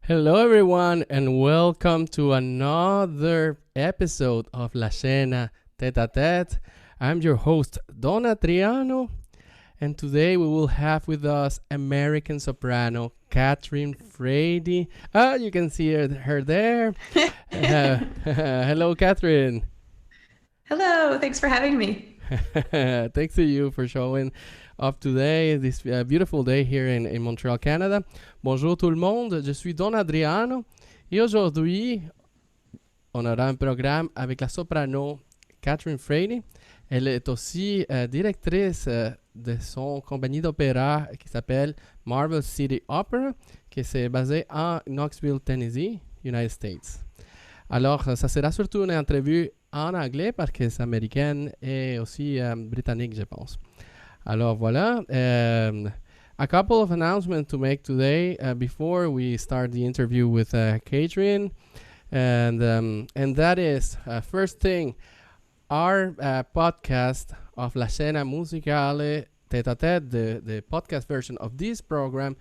Hello, everyone, and welcome to another episode of La Scena tête. I'm your host, Don Adriano, and today we will have with us American soprano Kathryn Frady. You can see her there. Hello, Kathryn. Hello, thanks for having me. Thanks to you for showing up today, this beautiful day here in Montreal, Canada. Bonjour tout le monde, je suis Don Adriano et aujourd'hui, on aura un programme avec la soprano Kathryn Frady. Elle est aussi directrice de son compagnie d'opéra qui s'appelle Marble City Opera, qui est basée en Knoxville, Tennessee, United States. Alors, ça sera surtout une entrevue en anglais parce que c'est américaine et aussi britannique, je pense. Alors voilà, a couple of announcements to make today before we start the interview with Kathryn, and that is first thing, our podcast of La Scena Musicale Tête à Tête, the podcast version of this program,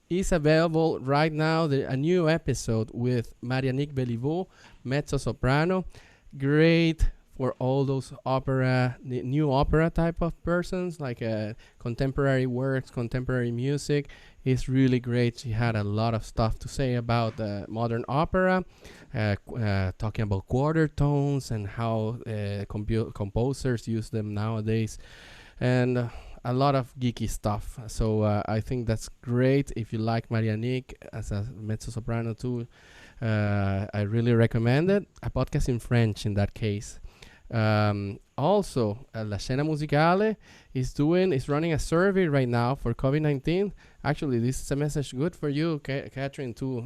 is available right now. A new episode with Marianique Béliveau, mezzo soprano, great for all those new opera type of persons, like contemporary works, contemporary music. Is really great. She had a lot of stuff to say about modern opera, talking about quarter tones and how composers use them nowadays, and a lot of geeky stuff. So I think that's great. If you like Marianique as a mezzo soprano too, I really recommend it. A podcast in French in that case. Also, La Scena Musicale is running a survey right now for COVID-19. Actually, this is a message good for you, Kathryn, too,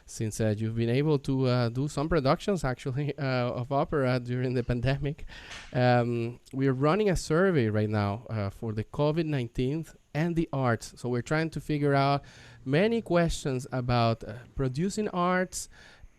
since you've been able to do some productions, actually, of opera during the pandemic. We're running a survey right now for the COVID-19 and the arts. So we're trying to figure out many questions about producing arts,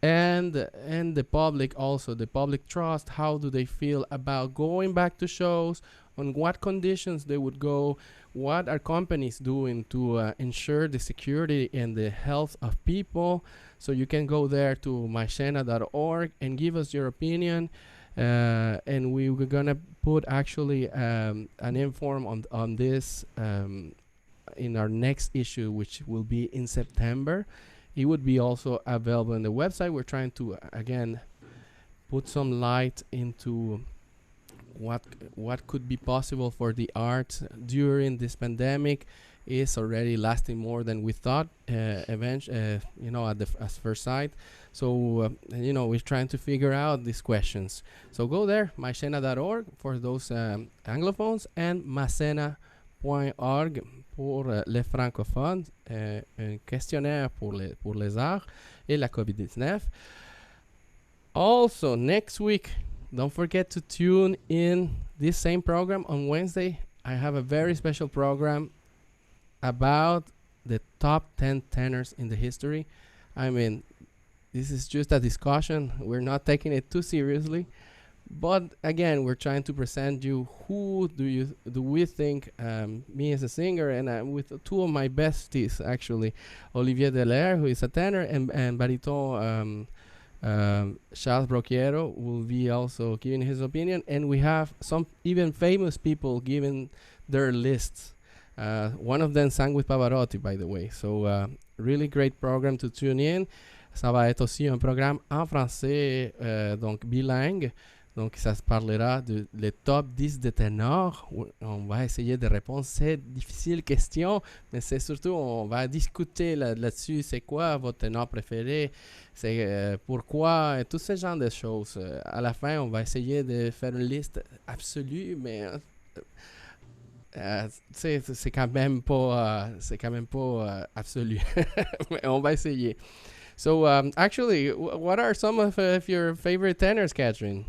and the public, also the public trust. How do they feel about going back to shows, on what conditions they would go, what are companies doing to ensure the security and the health of people. So you can go there to myscena.org and give us your opinion, and we're gonna put actually an inform on this in our next issue, which will be in September. It would be also available on the website. We're trying to again put some light into what could be possible for the arts during this pandemic. Is already lasting more than we thought. Eventually, at first sight. So we're trying to figure out these questions. So go there, myscena.org for those anglophones, and macena.org pour les francophones, un questionnaire pour les arts et la COVID-19. Also, next week, don't forget to tune in this same program on Wednesday. I have a very special program about the top 10 tenors in the history. I mean, this is just a discussion. We're not taking it too seriously. But again, we're trying to present you who do we think, me as a singer, and with two of my besties actually, Olivier Dellinger, who is a tenor, and baritone Charles Broquiero will be also giving his opinion, and we have some even famous people giving their lists. One of them sang with Pavarotti, by the way. So really great program to tune in. Ça va être aussi un programme en français, donc bilingue. Donc, ça se parlera de les top 10 de ténors. On va essayer de répondre à ces difficiles questions, mais c'est surtout, on va discuter là-dessus. C'est quoi votre ténor préféré? C'est pourquoi? Et tous ces genres de choses. À la fin, on va essayer de faire une liste absolue, mais c'est quand même pas, absolu. Mais on va essayer. So, actually, what are some of your favorite tenors, Kathryn?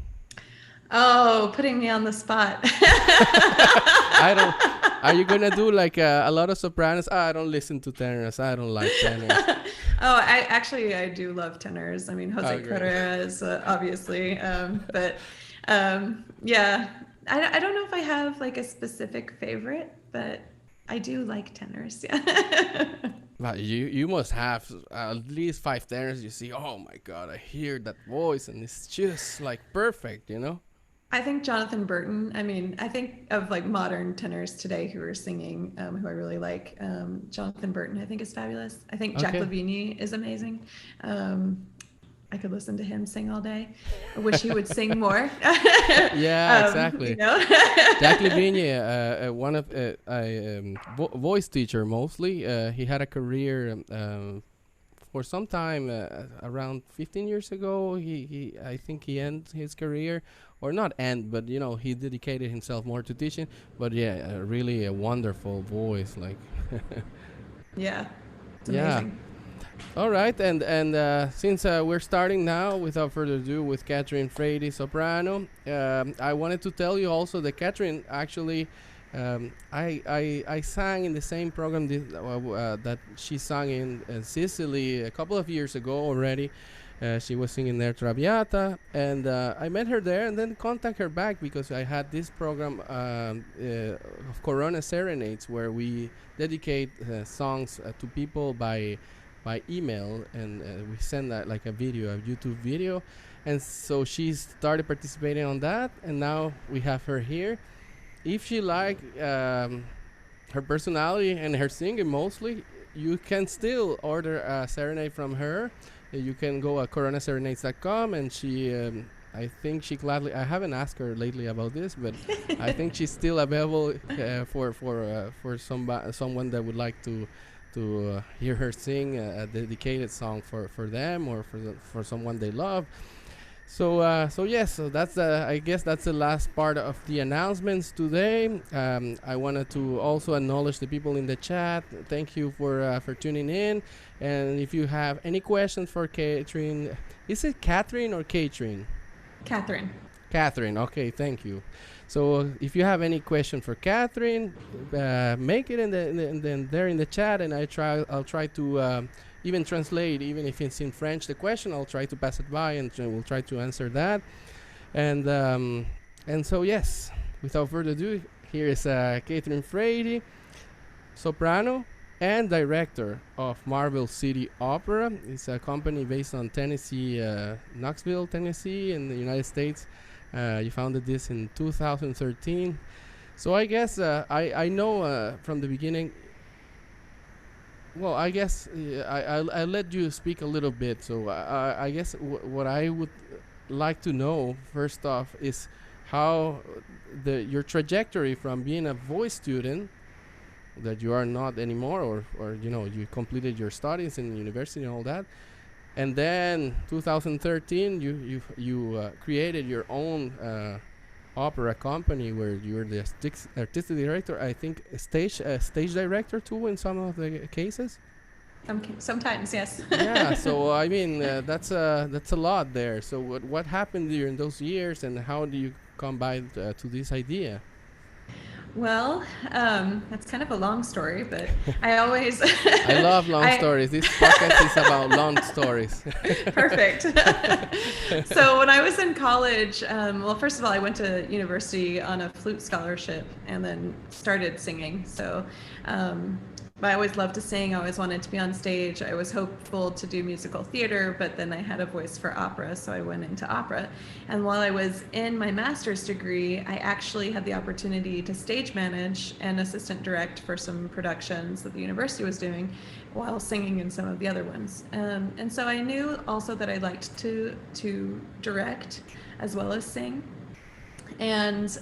Oh, putting me on the spot. I don't. Are you gonna do like a lot of sopranos? I don't listen to tenors. I don't like tenors. I do love tenors. I mean, Jose Carrera is obviously, but yeah, I don't know if I have like a specific favorite, but I do like tenors. Yeah. But you must have at least 5 tenors. You see, oh my God, I hear that voice, and it's just like perfect, you know. I think Jonathan Burton. I mean, I think of like modern tenors today who are singing, who I really like. Jonathan Burton, I think, is fabulous. I think Jack Levine is amazing. I could listen to him sing all day. I wish he would sing more. Yeah, exactly. You know? Jack Levine, one of voice teacher mostly. He had a career for some time around 15 years ago. He I think he ended his career, or not end, but you know, he dedicated himself more to teaching. But yeah, really a wonderful voice, like. Yeah, it's amazing. Yeah. All right, and since we're starting now, without further ado, with Kathryn Frady, soprano, I wanted to tell you also that Kathryn actually, I sang in the same program that she sang in Sicily a couple of years ago already. She was singing there Traviata, and I met her there and then contact her back because I had this program of Corona Serenades where we dedicate songs to people by email, and we send that like a video, a YouTube video, and so she started participating on that, and now we have her here. If she like her personality and her singing mostly, you can still order a serenade from her. You can go at coronaserenades.com, and she I think she gladly, I haven't asked her lately about this, but I think she's still available for someone that would like to hear her sing a dedicated song for them, or for someone they love. So yes, so that's I guess that's the last part of the announcements today. I wanted to also acknowledge the people in the chat. Thank you for tuning in. And if you have any questions for Kathryn, is it Kathryn or Kathryn? Kathryn. Kathryn. Okay, thank you. So if you have any question for Kathryn, make it in the chat, and I'll try to even translate, even if it's in French, the question. I'll try to pass it by, and we'll try to answer that. And so yes, without further ado, here is Kathryn Frady, soprano and director of Marble City Opera. It's a company based on Tennessee, Knoxville, Tennessee, in the United States. You founded this in 2013. So I guess I know from the beginning. Well, I guess I'll let you speak a little bit. So I guess what I would like to know first off is how your trajectory from being a voice student that you are not anymore, or you know, you completed your studies in university and all that, and then 2013 you created your own opera company where you're the artistic director, I think stage director too in some of the cases. Sometimes, yes. Yeah, so I mean that's a lot there. So what happened during those years, and how do you come by to this idea? Well, that's kind of a long story, but I always... I love long stories. This podcast is about long stories. Perfect. So when I was in college, well, first of all, I went to university on a flute scholarship and then started singing. So I always loved to sing. I always wanted to be on stage. I was hopeful to do musical theater, but then I had a voice for opera, so I went into opera. And while I was in my master's degree, I actually had the opportunity to stage manage and assistant direct for some productions that the university was doing while singing in some of the other ones. And so I knew also that I liked to direct as well as sing. And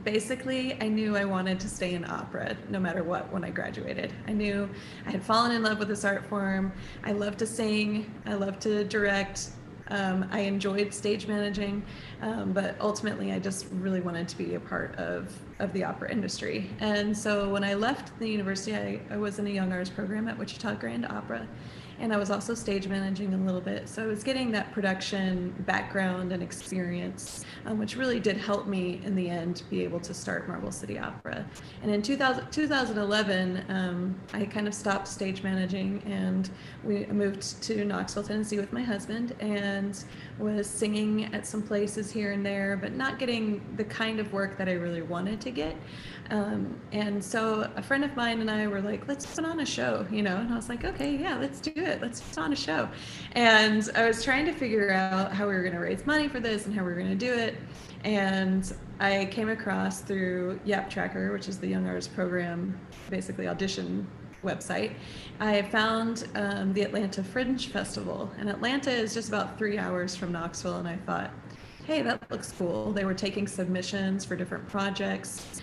basically, I knew I wanted to stay in opera no matter what when I graduated. I knew I had fallen in love with this art form. I love to sing. I love to direct. I enjoyed stage managing, but ultimately I just really wanted to be a part of the opera industry. And so when I left the university, I was in a young artist program at Wichita Grand Opera. And I was also stage managing a little bit. So I was getting that production background and experience, which really did help me in the end be able to start Marble City Opera. And in 2011, I kind of stopped stage managing, and we moved to Knoxville, Tennessee with my husband, and was singing at some places here and there, but not getting the kind of work that I really wanted to to get. And so a friend of mine and I were like, let's put on a show, you know, and I was like, okay, yeah, let's do it. Let's put on a show. And I was trying to figure out how we were going to raise money for this and how we were going to do it. And I came across through Yap Tracker, which is the Young Artist Program, basically audition website. I found the Atlanta Fringe Festival, and Atlanta is just about 3 hours from Knoxville, and I thought, hey, that looks cool. They were taking submissions for different projects.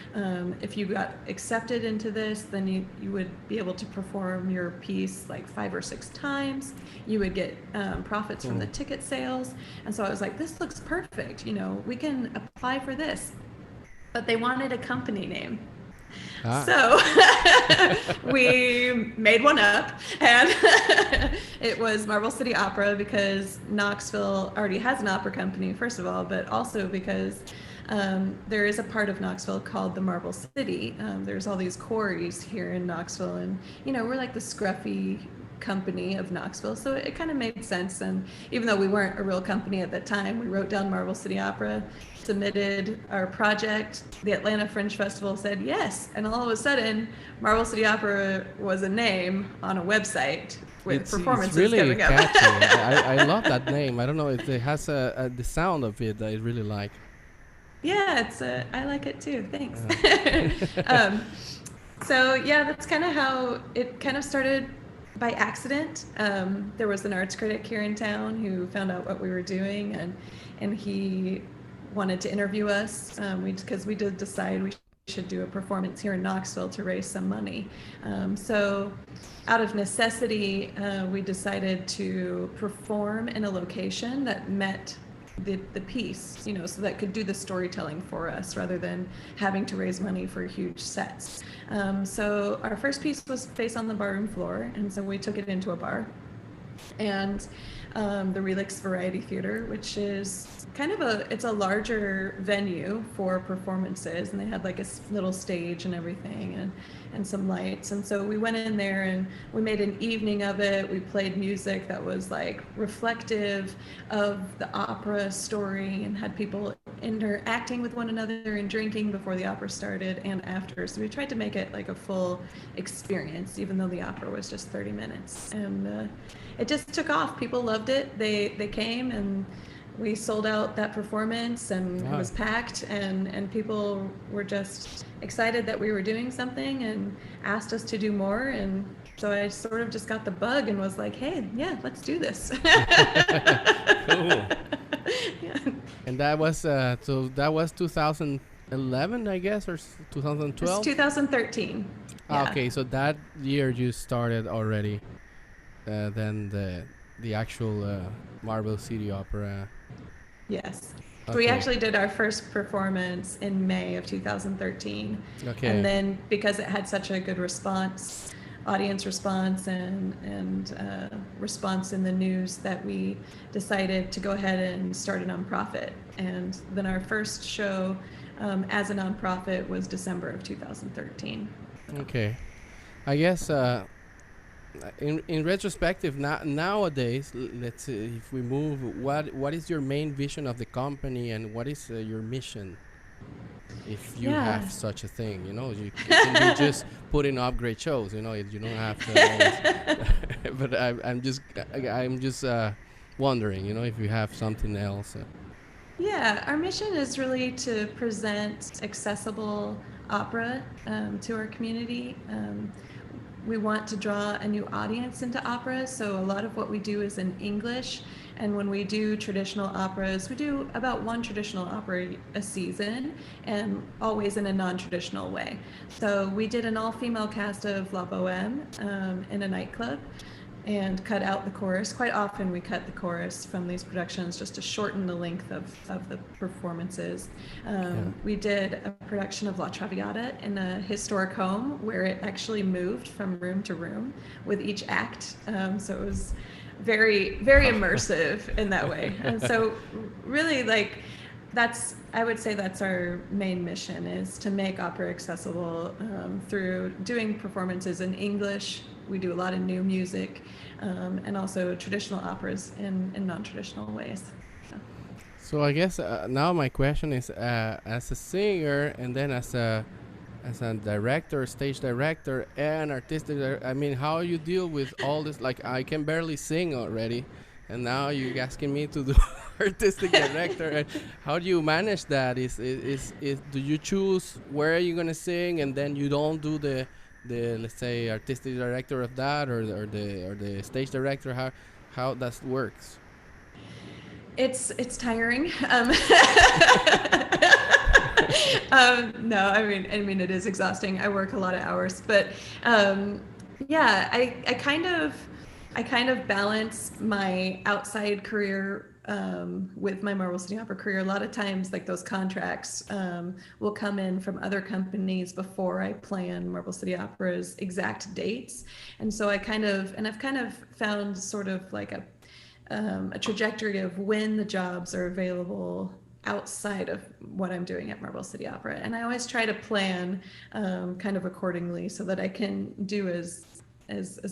If you got accepted into this, then you would be able to perform your piece like 5 or 6 times. You would get profits from the ticket sales. And so I was like, this looks perfect. You know, we can apply for this. But they wanted a company name. So we made one up, and it was Marble City Opera, because Knoxville already has an opera company, first of all, but also because there is a part of Knoxville called the Marble City. There's all these quarries here in Knoxville, and you know, we're like the scruffy company of Knoxville, so it kind of made sense. And even though we weren't a real company at that time, we wrote down Marble City Opera, submitted our project. The Atlanta Fringe Festival said yes, and all of a sudden Marble City Opera was a name on a website with performances it's really coming up. catchy. I love that name. I don't know if it has the sound of it that I really like. Yeah, it's I like it too. Thanks. So yeah, that's kind of how it kind of started. By accident. There was an arts critic here in town who found out what we were doing, and he wanted to interview us, because we did decide we should do a performance here in Knoxville to raise some money. So out of necessity, we decided to perform in a location that met the piece, you know, so that could do the storytelling for us rather than having to raise money for huge sets. So our first piece was based on the barroom floor, and so we took it into a bar. And the Relix Variety Theater, which is kind of it's a larger venue for performances, and they had like a little stage and everything, and some lights. And so we went in there and we made an evening of it. We played music that was like reflective of the opera story, and had people interacting with one another and drinking before the opera started and after. So we tried to make it like a full experience, even though the opera was just 30 minutes. And it just took off. People loved it. They came, and we sold out that performance, and it was packed, and people were just excited that we were doing something and asked us to do more. And so I sort of just got the bug and was like, hey, yeah, let's do this. Cool. Yeah. And that was so that was 2011, I guess, or 2012? It's 2013. Yeah. Okay, so that year you started already. Then the actual Marble City Opera. Yes. So Okay. we actually did our first performance in May of 2013. Okay. And then because it had such a good response, audience response and response in the news, that we decided to go ahead and start a nonprofit. And then our first show as a nonprofit was December of 2013. Okay. I guess in retrospective, nowadays, let's see, if we move, what is your main vision of the company, and what is your mission? If you have such a thing, you know, you can be just putting up great shows, you know, you don't have to always, but I'm just wondering, you know, if you have something else. Yeah, our mission is really to present accessible opera to our community. We want to draw a new audience into opera, so a lot of what we do is in English. And when we do traditional operas, we do about one traditional opera a season, and always in a non-traditional way. So we did an all-female cast of La Bohème in a nightclub, and cut out the chorus. Quite often we cut the chorus from these productions just to shorten the length of the performances. We did a production of La Traviata in a historic home where it actually moved from room to room with each act. So it was very, very immersive in that way. And so really, like, I would say that's our main mission, is to make opera accessible through doing performances in English. We do a lot of new music, and also traditional operas in non-traditional ways. So I guess now my question is, as a singer and then as a director, stage director, and artistic. I mean, how you deal with all this? Like, I can barely sing already, and now you're asking me to do artistic director. And how do you manage that? Is do you choose where you're gonna sing, and then you don't do the let's say artistic director of that, or the stage director? How that works? It's tiring. No, I mean it is exhausting. I work a lot of hours, but yeah, I kind of balance my outside career with my Marble City Opera career. A lot of times, like those contracts will come in from other companies before I plan Marble City Opera's exact dates, and so I've kind of found sort of like a trajectory of when the jobs are available outside of what I'm doing at Marble City Opera. And I always try to plan kind of accordingly so that I can do as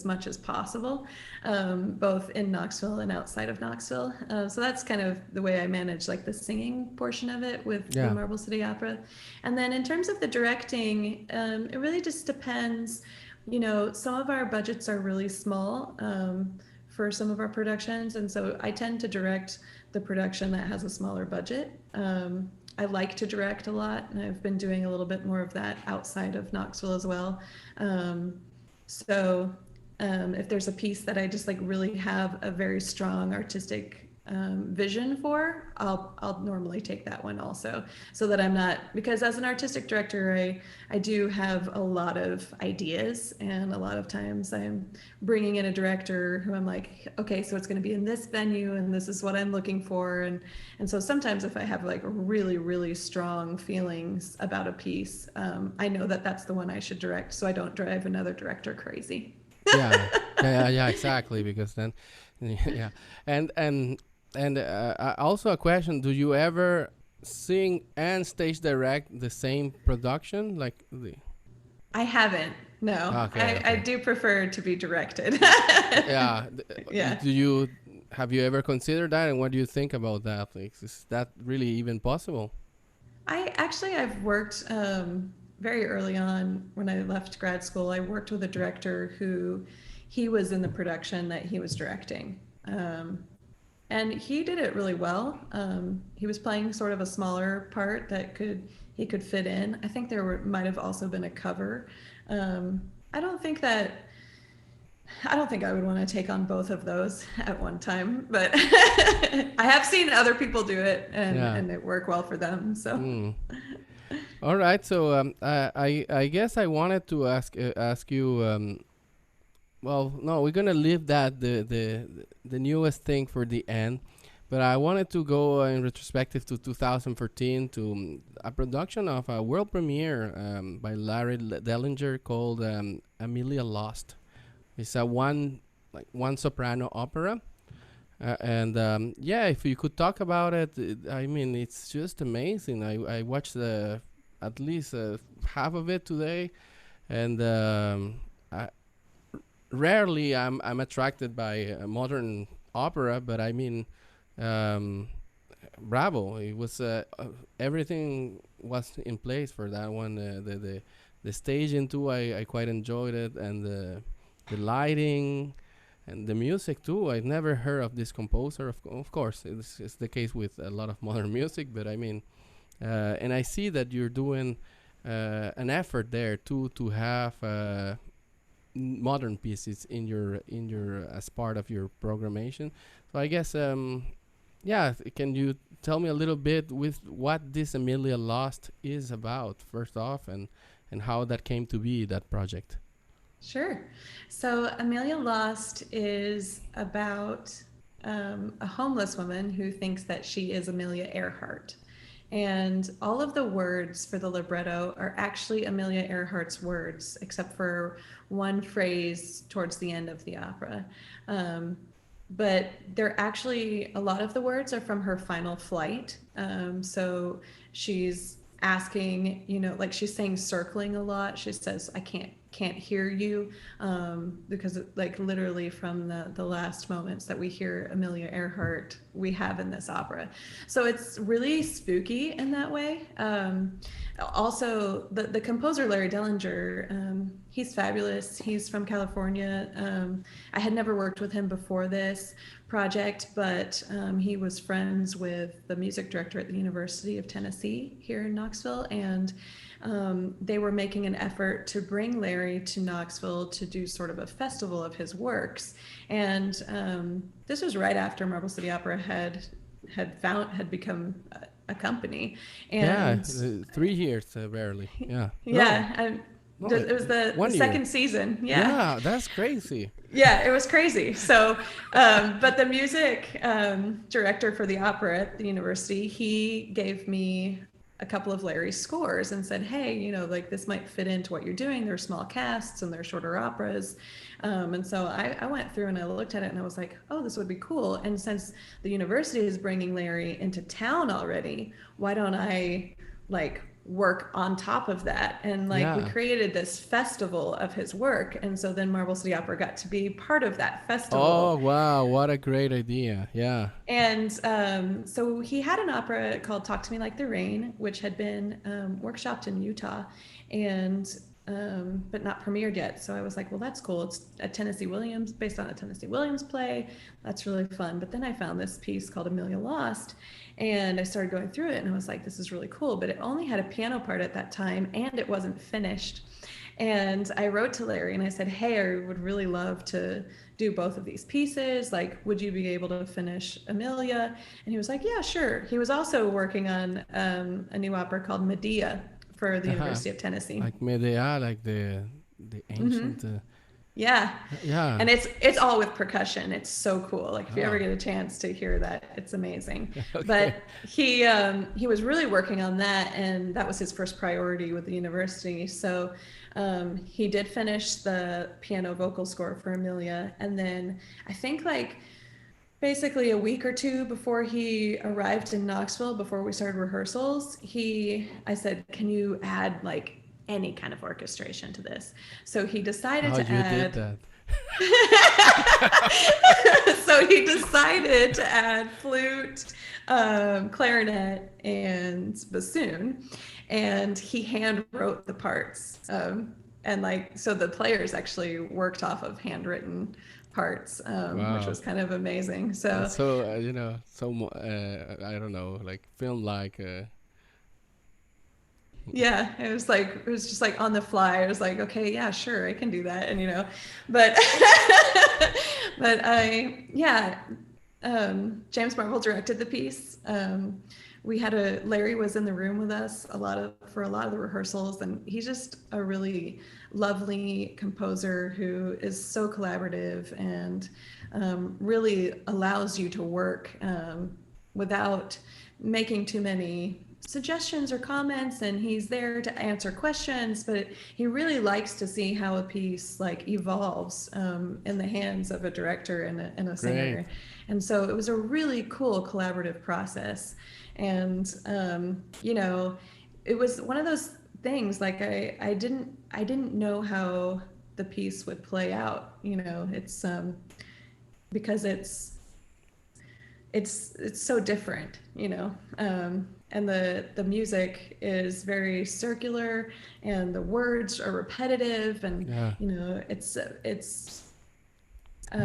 much as possible, both in Knoxville and outside of Knoxville. So that's kind of the way I manage like the singing portion of it with the Marble City Opera. And then in terms of the directing, it really just depends. You know, some of our budgets are really small for some of our productions, and so I tend to direct the production that has a smaller budget. I like to direct a lot, and I've been doing a little bit more of that outside of Knoxville as well. So if there's a piece that I just like really have a very strong artistic vision for, I'll normally take that one also, so that I'm not, because as an artistic director, I do have a lot of ideas, and a lot of times I'm bringing in a director who I'm like, okay, so it's going to be in this venue, and this is what I'm looking for, and so sometimes if I have like really, really strong feelings about a piece, I know that that's the one I should direct, so I don't drive another director crazy. Yeah, exactly, because then, yeah, and also a question: do you ever sing and stage direct the same production? Like I haven't. No, okay. I do prefer to be directed. Yeah. Yeah. Have you ever considered that, and what do you think about that? Like, is that really even possible? I've worked very early on when I left grad school. I worked with a director who he was in the production that he was directing. And he did it really well. He was playing sort of a smaller part that he could fit in. I think might have also been a cover. I don't think I would want to take on both of those at one time, but I have seen other people do it, and it worked well for them. So. All right. So I guess I wanted to ask you. Well, no, we're gonna leave that the newest thing for the end, but I wanted to go in retrospective to 2014 to a production of a world premiere by Larry Dellinger called Amelia Lost. It's a one soprano opera, and yeah, if you could talk about it, I mean, it's just amazing. I watched at least half of it today, and rarely I'm attracted by modern opera, but I mean, bravo! It was everything was in place for that one. The staging too, I quite enjoyed it, and the lighting and the music too. I've never heard of this composer. Of course, it's the case with a lot of modern music, but I mean, and I see that you're doing an effort there to have modern pieces in your as part of your programmation. So I guess yeah, can you tell me a little bit with what this Amelia Lost is about first off, and how that came to be, that project? Sure. So Amelia Lost is about a homeless woman who thinks that she is Amelia Earhart. And all of the words for the libretto are actually Amelia Earhart's words, except for one phrase towards the end of the opera. But they're actually, a lot of the words are from her final flight. So she's asking, like she's saying circling a lot. She says, I can't can't hear you, because like literally from the last moments that we hear Amelia Earhart, we have in this opera. So it's really spooky in that way. Also, the composer Larry Dellinger, he's fabulous. He's from California. I had never worked with him before this project, but he was friends with the music director at the University of Tennessee here in Knoxville, and they were making an effort to bring Larry to Knoxville to do sort of a festival of his works. And this was right after Marble City Opera had become a company. And 3 years barely. Yeah. Yeah. It was the second season. Yeah, that's crazy. Yeah, it was crazy. So, but the music director for the opera at the university, he gave me a couple of Larry's scores and said, hey, you know, like this might fit into what you're doing. They're small casts and they're shorter operas. And so I went through and I looked at it and I was like, oh, this would be cool. And since the university is bringing Larry into town already, why don't I like work on top of that? And like we created this festival of his work, and so then Marble City Opera got to be part of that festival. Oh wow, what a great idea. Yeah. And so he had an opera called Talk to Me Like the Rain, which had been workshopped in Utah and but not premiered yet. So I was like, well, that's cool. It's based on a Tennessee Williams play. That's really fun. But then I found this piece called Amelia Lost, and I started going through it and I was like, this is really cool. But it only had a piano part at that time and it wasn't finished. And I wrote to Larry and I said, hey, I would really love to do both of these pieces. Like, would you be able to finish Amelia? And he was like, yeah, sure. He was also working on a new opera called Medea for the University of Tennessee. Like Medea, like the ancient. Yeah. Yeah. And it's all with percussion. It's so cool. Like if you ever get a chance to hear that, it's amazing. Okay. But he was really working on that, and that was his first priority with the university. So he did finish the piano vocal score for Amelia, and then I think like basically a week or two before he arrived in Knoxville, before we started rehearsals, I said, can you add like any kind of orchestration to this? So he decided to add... did that. So he decided to add flute, clarinet, and bassoon, and he hand wrote the parts. And like, so the players actually worked off of handwritten parts, which was kind of amazing. So I don't know, like film like. Yeah, it was just like on the fly. I was like, okay, yeah, sure, I can do that, and but James Marvel directed the piece. Larry was in the room with us for a lot of the rehearsals, and he's just a really lovely composer who is so collaborative and really allows you to work without making too many suggestions or comments, and he's there to answer questions, but he really likes to see how a piece like evolves in the hands of a director and a singer. Great. And so it was a really cool collaborative process. And it was one of those things, like I didn't know how the piece would play out. It's because it's so different, and the music is very circular and the words are repetitive, and it's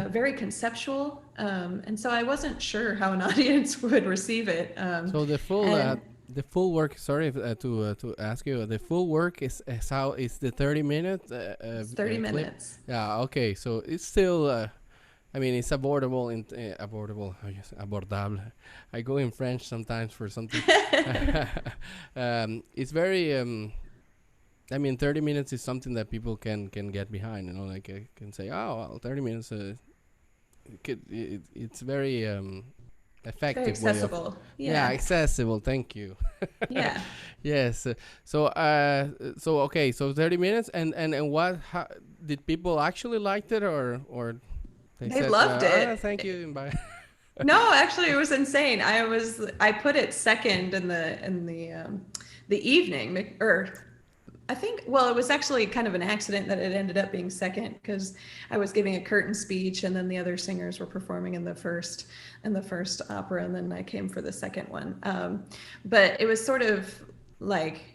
very conceptual, and so I wasn't sure how an audience would receive it. So the full work, sorry to ask you, the full work is the 30 minutes? 30 minutes. Yeah, okay, so it's still... I mean, it's abordable. Abordable. I go in French sometimes for something. It's very. 30 minutes is something that people can get behind. Like I can say, oh, well, 30 minutes. It's very effective. Very accessible. Yeah, accessible. Thank you. Yeah. Yes. So okay. So 30 minutes, and what? How, did people actually like it or? They loved it. Thank you. Bye. No, actually, it was insane. I put it second in the evening, or I think, well, it was actually kind of an accident that it ended up being second, because I was giving a curtain speech and then the other singers were performing in the first opera, and then I came for the second one. But it was sort of like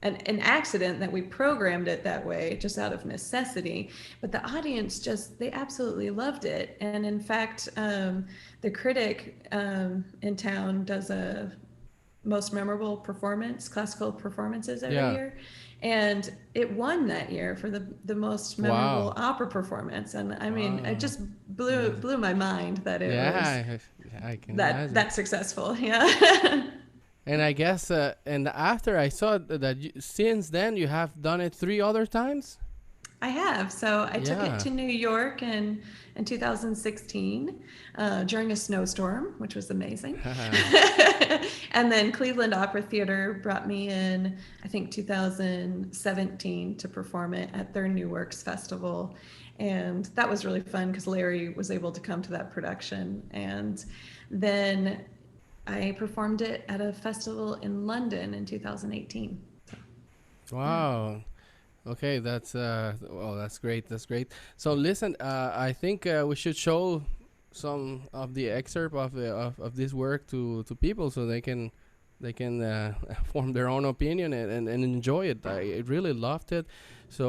an accident that we programmed it that way just out of necessity, but the audience they absolutely loved it. And in fact, the critic in town does a most memorable classical performances every Yeah. year, and it won that year for the most memorable Wow. opera performance. And I mean, it Wow. just Yeah. blew my mind that it was Yeah, I can imagine. that successful. Yeah. And I guess, and after I saw that since then you have done it 3 other times. I have. So I took it Yeah. to New York in 2016 during a snowstorm, which was amazing. And then Cleveland Opera Theater brought me in, I think, 2017 to perform it at their New Works Festival. And that was really fun because Larry was able to come to that production. And then I performed it at a festival in London in 2018. So, yeah. Wow. Okay, that's well, that's great. That's great. So listen, I think we should show some of the excerpt of this work to people so they can form their own opinion and enjoy it. I really loved it. So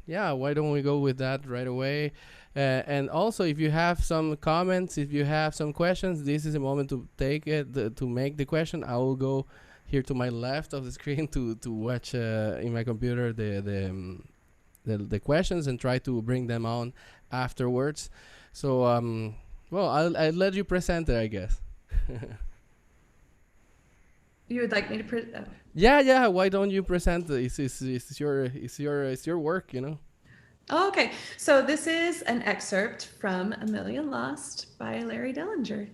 yeah, why don't we go with that right away? And also, if you have some comments, if you have some questions, this is a moment to take it to make the question. I will go here to my left of the screen to watch in my computer the questions and try to bring them on afterwards. So well, I'll let you present it, I guess. You would like me to Yeah. Why don't you present it? It's your work, you know. Oh, okay. So this is an excerpt from Amelia Lost by Larry Dellinger.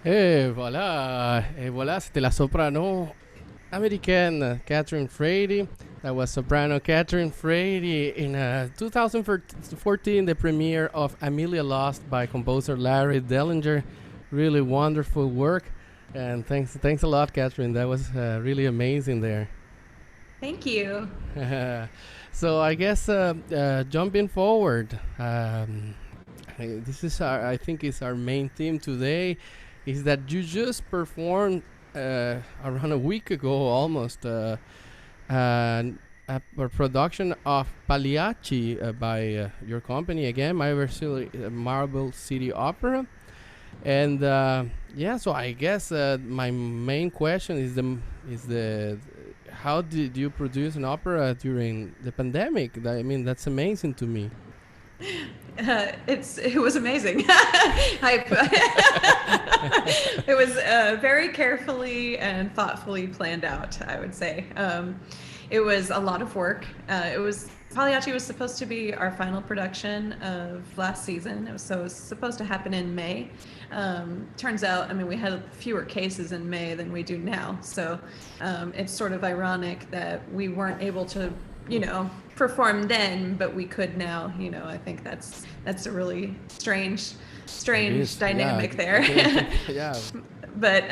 Et voilà, c'était la soprano américaine Kathryn Frady. That was Soprano Kathryn Frady in 2014, the premiere of Amelia Lost by composer Larry Dellinger. Really wonderful work, and thanks a lot, Kathryn. That was really amazing there. Thank you. So I guess jumping forward, this is I think is our main theme today, is that you just performed around a week ago almost a production of Pagliacci by your company again, Marble City Opera. And yeah, so I guess my main question is the how did you produce an opera during the pandemic? I mean, that's amazing to me. It was amazing. It was very carefully and thoughtfully planned out, I would say. It was a lot of work. Pagliacci was supposed to be our final production of last season. It was supposed to happen in May. Turns out, I mean, we had fewer cases in May than we do now. So it's sort of ironic that we weren't able to, perform then, but we could now. I think that's a really strange dynamic there. Yeah. But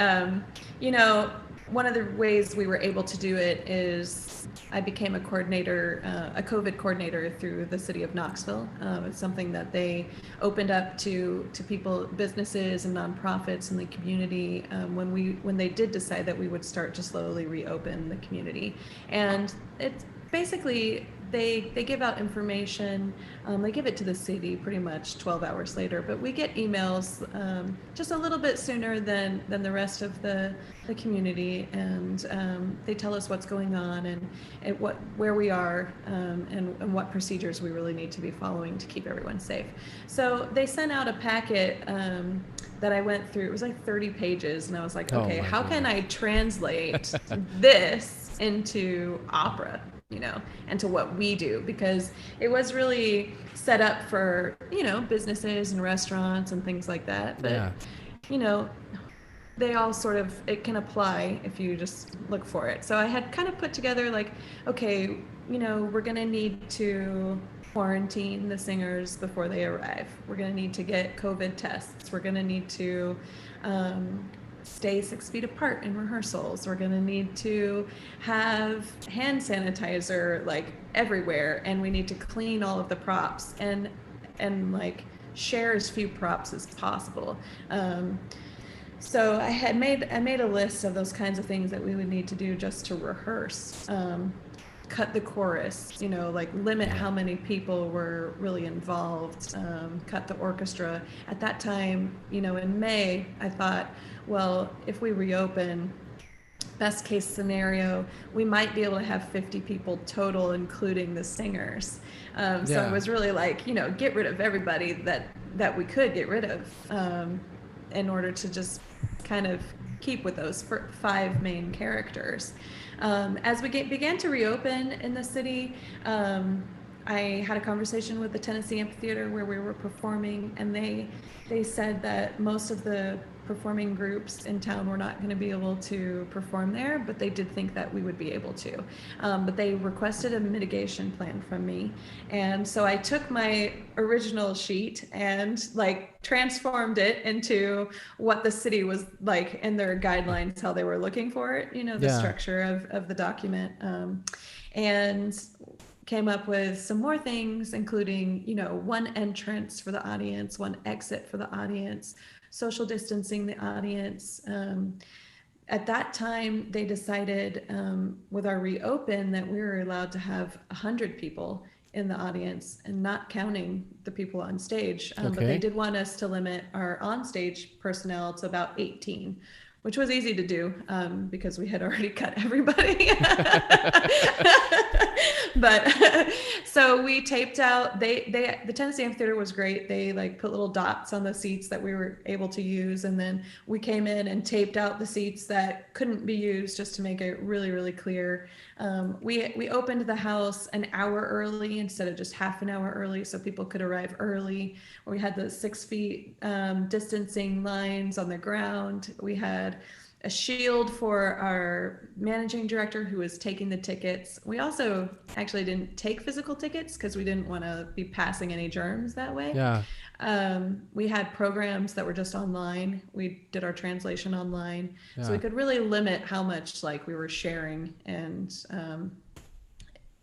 one of the ways we were able to do it is I became a coordinator, a COVID coordinator through the city of Knoxville. It's something that they opened up to people, businesses and nonprofits in the community when they did decide that we would start to slowly reopen the community. And it's basically they give out information. They give it to the city pretty much 12 hours later, but we get emails just a little bit sooner than the rest of the community, and they tell us what's going on and where we are and what procedures we really need to be following to keep everyone safe. So they sent out a packet that I went through. It was like 30 pages, and I was like, okay, how can I translate this into opera? And to what we do, because it was really set up for, businesses and restaurants and things like that. But, they all sort of, it can apply if you just look for it. So I had kind of put together like, okay, we're going to need to quarantine the singers before they arrive. We're going to need to get COVID tests. We're going to need to stay 6 feet apart in rehearsals. We're going to need to have hand sanitizer like everywhere, and we need to clean all of the props and like share as few props as possible. So I made a list of those kinds of things that we would need to do just to rehearse. Cut the chorus, like limit how many people were really involved, cut the orchestra. At that time, in May, I thought, well, if we reopen, best case scenario, we might be able to have 50 people total, including the singers. So it was really like, get rid of everybody that we could get rid of in order to just kind of keep with those 5 main characters. As we began to reopen in the city, I had a conversation with the Tennessee Amphitheater where we were performing, and they said that most of the performing groups in town were not going to be able to perform there, but they did think that we would be able to. But they requested a mitigation plan from me. And so I took my original sheet and like transformed it into what the city was like in their guidelines, how they were looking for it, the structure of the document. And came up with some more things, including, one entrance for the audience, one exit for the audience, social distancing the audience. At that time, they decided with our reopen that we were allowed to have 100 people in the audience and not counting the people on stage. But they did want us to limit our on-stage personnel to about 18, which was easy to do because we had already cut everybody. But so we taped out, the Tennessee Amphitheater was great. They like put little dots on the seats that we were able to use. And then we came in and taped out the seats that couldn't be used just to make it really, really clear. We opened the house an hour early instead of just half an hour early, so people could arrive early. We had the 6 feet distancing lines on the ground. We had a shield for our managing director who was taking the tickets. We also actually didn't take physical tickets because we didn't want to be passing any germs that way. Yeah. We had programs that were just online. We did our translation online. Yeah. So we could really limit how much like we were sharing, and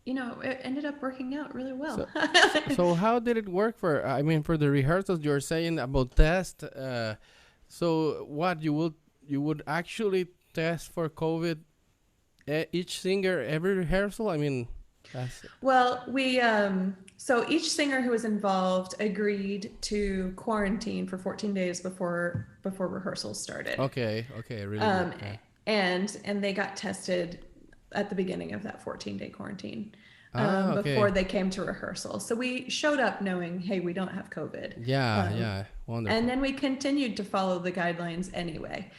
it ended up working out really well. So how did it work for the rehearsals you're saying about test? So what you would actually test for COVID each singer every rehearsal? I mean, well, we so each singer who was involved agreed to quarantine for 14 days before rehearsals started. Okay, really good. Yeah. And they got tested at the beginning of that 14-day quarantine. Okay. Before they came to rehearsal. So we showed up knowing, hey, we don't have COVID. Yeah, wonderful. And then we continued to follow the guidelines anyway.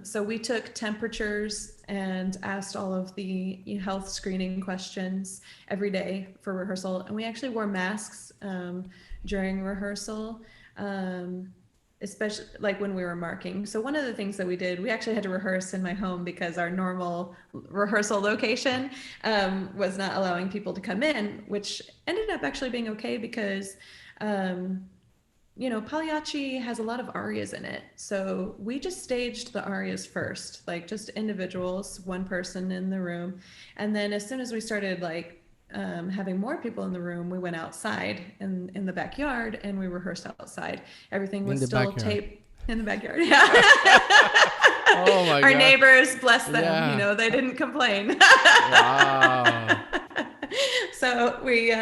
So we took temperatures and asked all of the health screening questions every day for rehearsal. And we actually wore masks during rehearsal. Especially like when we were marking. So one of the things that we did, we actually had to rehearse in my home because our normal rehearsal location was not allowing people to come in, which ended up actually being okay because, Pagliacci has a lot of arias in it. So we just staged the arias first, like just individuals, one person in the room. And then as soon as we started having more people in the room, we went outside in the backyard and we rehearsed outside. Everything was still taped in the backyard. Yeah. Oh my God. Our neighbors, bless them, they didn't complain. Wow. So we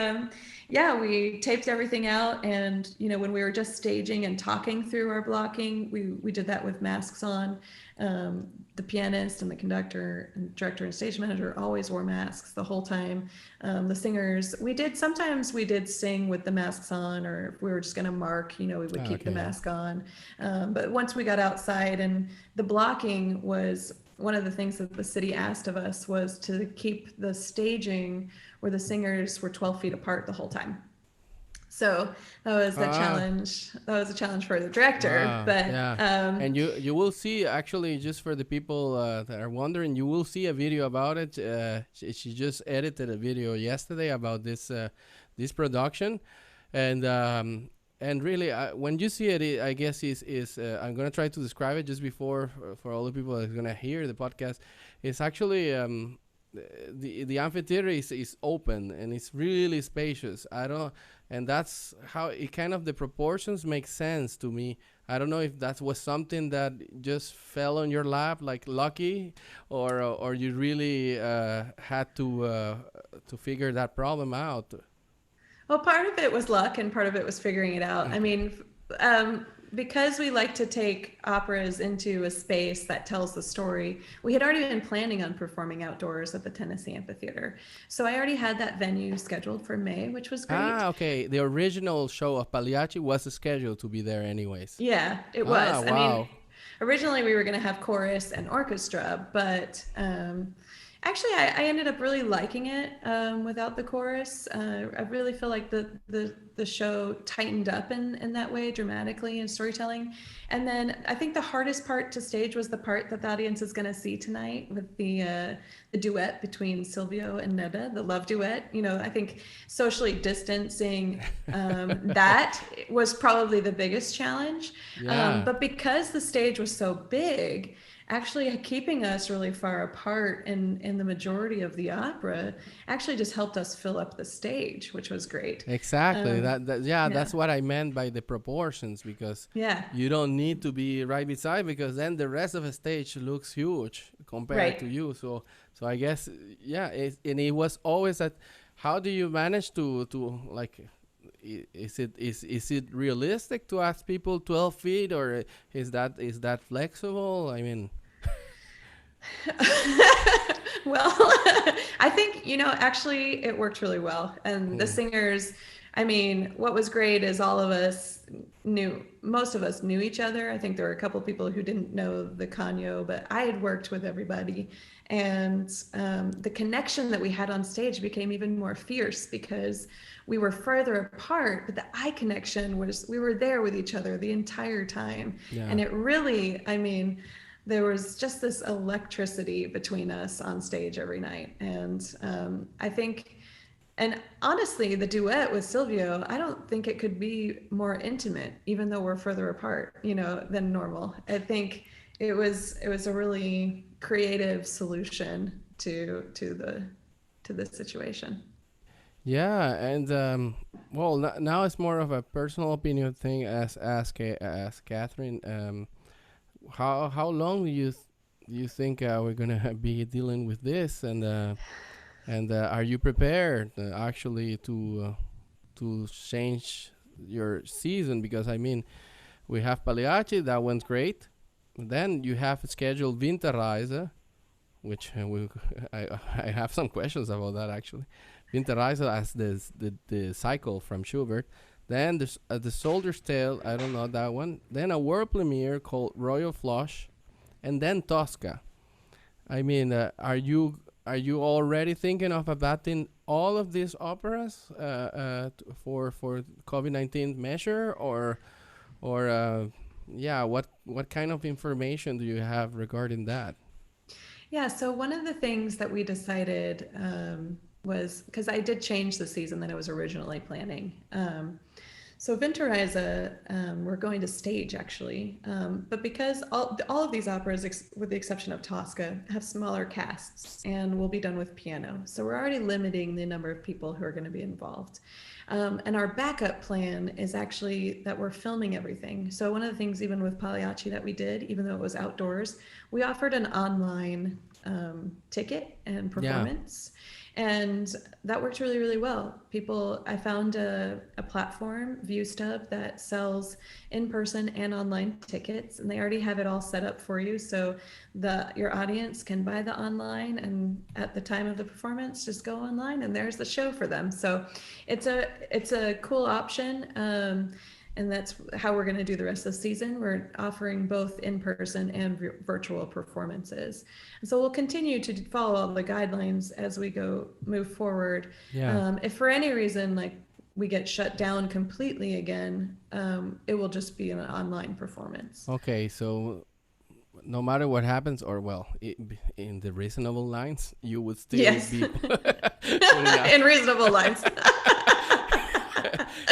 taped everything out, and when we were just staging and talking through our blocking, we did that with masks on. The pianist and the conductor and director and stage manager always wore masks the whole time. The singers, sometimes we did sing with the masks on, or if we were just going to mark, we would keep the mask on. But once we got outside, and the blocking was one of the things that the city asked of us, was to keep the staging where the singers were 12 feet apart the whole time. So that was the challenge. That was a challenge for the director. But and you will see, actually, just for the people that are wondering, you will see a video about it. She just edited a video yesterday about this production, and really when you see it, I guess is I'm gonna try to describe it just before for all the people that are gonna hear the podcast. It's actually the amphitheater is open and it's really spacious. And that's how it kind of, the proportions make sense to me. I don't know if that was something that just fell on your lap, like lucky, or you really had to figure that problem out. Well, part of it was luck and part of it was figuring it out. I mean, because we like to take operas into a space that tells the story, we had already been planning on performing outdoors at the Tennessee Amphitheater. So I already had that venue scheduled for May, which was great. Okay. The original show of Pagliacci was scheduled to be there anyways. Yeah, it was. Wow. I mean, originally we were going to have chorus and orchestra, but actually I ended up really liking it without the chorus. I really feel like the show tightened up in that way dramatically in storytelling. And then I think the hardest part to stage was the part that the audience is going to see tonight with the duet between Silvio and Medea, the love duet. I think socially distancing that was probably the biggest challenge. Yeah. But because the stage was so big, actually keeping us really far apart in the majority of the opera actually just helped us fill up the stage, which was great. Exactly. That's what I meant by the proportions, because you don't need to be right beside, because then the rest of the stage looks huge compared to you. So I guess it was always that. How do you manage to like? Is it realistic to ask people 12 feet, or is that flexible? I mean, Well, I think, actually it worked really well. And the singers, I mean, what was great is most of us knew each other. I think there were a couple people who didn't know the Kanyo, but I had worked with everybody. And the connection that we had on stage became even more fierce because we were further apart, but the eye connection we were there with each other the entire time. Yeah. And it really, I mean, there was just this electricity between us on stage every night. And I think, and honestly, the duet with Silvio, I don't think it could be more intimate, even though we're further apart, than normal. I think it was a really creative solution to the situation. Yeah, and well, now it's more of a personal opinion thing. As Catherine, how long do you think we're gonna be dealing with this, and are you prepared actually to change your season? Because I mean, we have Pagliacci that went great. Then you have scheduled Winterreise, which I have some questions about that actually. Winterreise as the cycle from Schubert. Then there's the Soldier's Tale. I don't know that one. Then a world premiere called Royal Flush, and then Tosca. I mean, are you already thinking of adapting all of these operas for COVID-19 measure, or yeah, what kind of information do you have regarding that? Yeah, so one of the things that we decided was because I did change the season that I was originally planning. So Winterreise, we're going to stage actually, but because all of these operas, with the exception of Tosca, have smaller casts and will be done with piano. So we're already limiting the number of people who are going to be involved. And our backup plan is actually that we're filming everything. So one of the things, even with Pagliacci, that we did, even though it was outdoors, we offered an online ticket and performance. Yeah. And that worked really, really well. I found a platform, ViewStub, that sells in-person and online tickets, and they already have it all set up for you. So your audience can buy the online, and at the time of the performance, just go online, and there's the show for them. So it's a cool option. And that's how we're going to do the rest of the season. We're offering both in-person and virtual performances. And so we'll continue to follow all the guidelines as we move forward. Yeah. If for any reason, we get shut down completely again, it will just be an online performance. Okay, so no matter what happens, or well, in the reasonable lines, you would still be in reasonable lines.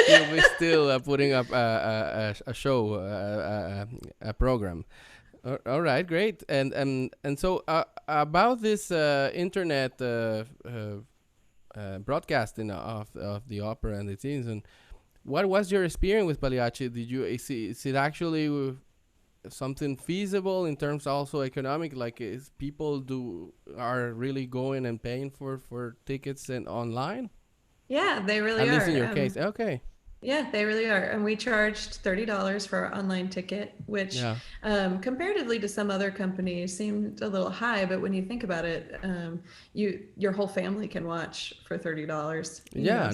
You'll be still putting up a show, a program. All right, great. And so about this internet broadcasting of the opera and the season, what was your experience with Pagliacci? Is it actually something feasible in terms also economic? Like, is people are really going and paying for tickets and online? Yeah, they really are. At least in your case. Okay. Yeah, they really are. And we charged $30 for our online ticket, which comparatively to some other companies seemed a little high. But when you think about it, your whole family can watch for $30. Yeah,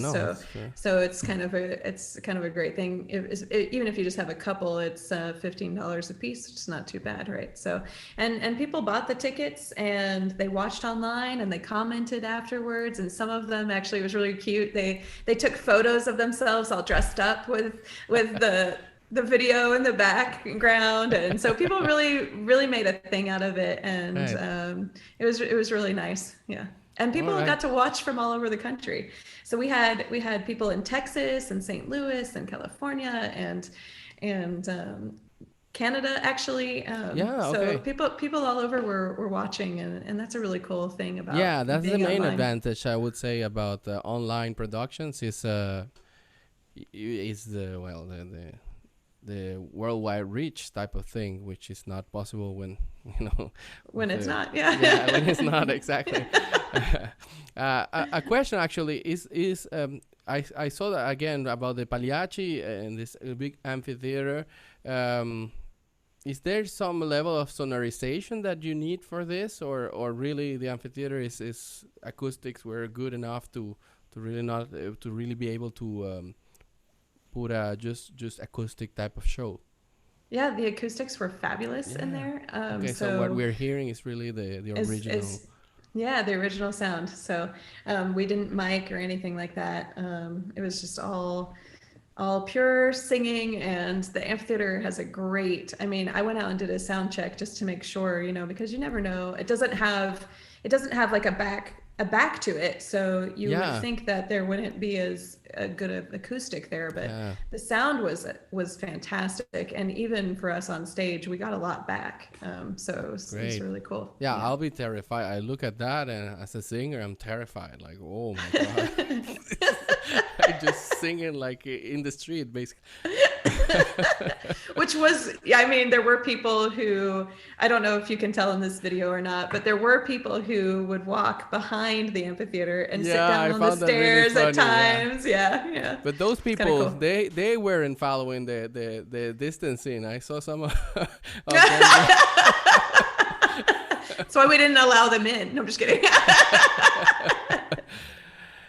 so it's kind of a great thing. Even if you just have a couple, it's $15 a piece, which is not too bad, right? So and people bought the tickets and they watched online and they commented afterwards. And some of them actually, it was really cute. They took photos of themselves all dressed up with the video in the background, and so people really made a thing out of it, and it was really nice. Yeah. And people got to watch from all over the country. So we had people in Texas and St. Louis and California and Canada, actually. So people all over were watching, and that's a really cool thing about that's the main online. advantage, I would say, about online productions is the worldwide reach type of thing, which is not possible when when it's not. When it's not, exactly. A question actually is I saw that again about the Pagliacci and this big amphitheater. is there some level of sonorization that you need for this, or really the amphitheater is acoustics were good enough to really not to really be able to put a just acoustic type of show? Yeah, the acoustics were fabulous in Yeah. there. Okay, so what So we're hearing is really the original. is yeah, the original sound. So we didn't mic or anything like that. It was just all pure singing, and the amphitheater has a great, I mean, I went out and did a sound check just to make sure, you know, because you never know. It doesn't have like a back to it, so you would Yeah. think that there wouldn't be as a good acoustic there, but Yeah. the sound was fantastic, and even for us on stage we got a lot back. So it was Great. really cool. Yeah, I'll be terrified. I look at that, and as a singer, I'm terrified. Like, oh my god, I just singing like in the street, basically. Which was, I mean, there were people who, I don't know if you can tell in this video or not, but there were people who would walk behind the amphitheater and sit Yeah, down I on the found that really stairs at funny. Yeah. times. Yeah. But those It's kind of people, cool. they weren't following the distancing. I saw some of them. That's why we didn't allow them in. No, I'm just kidding.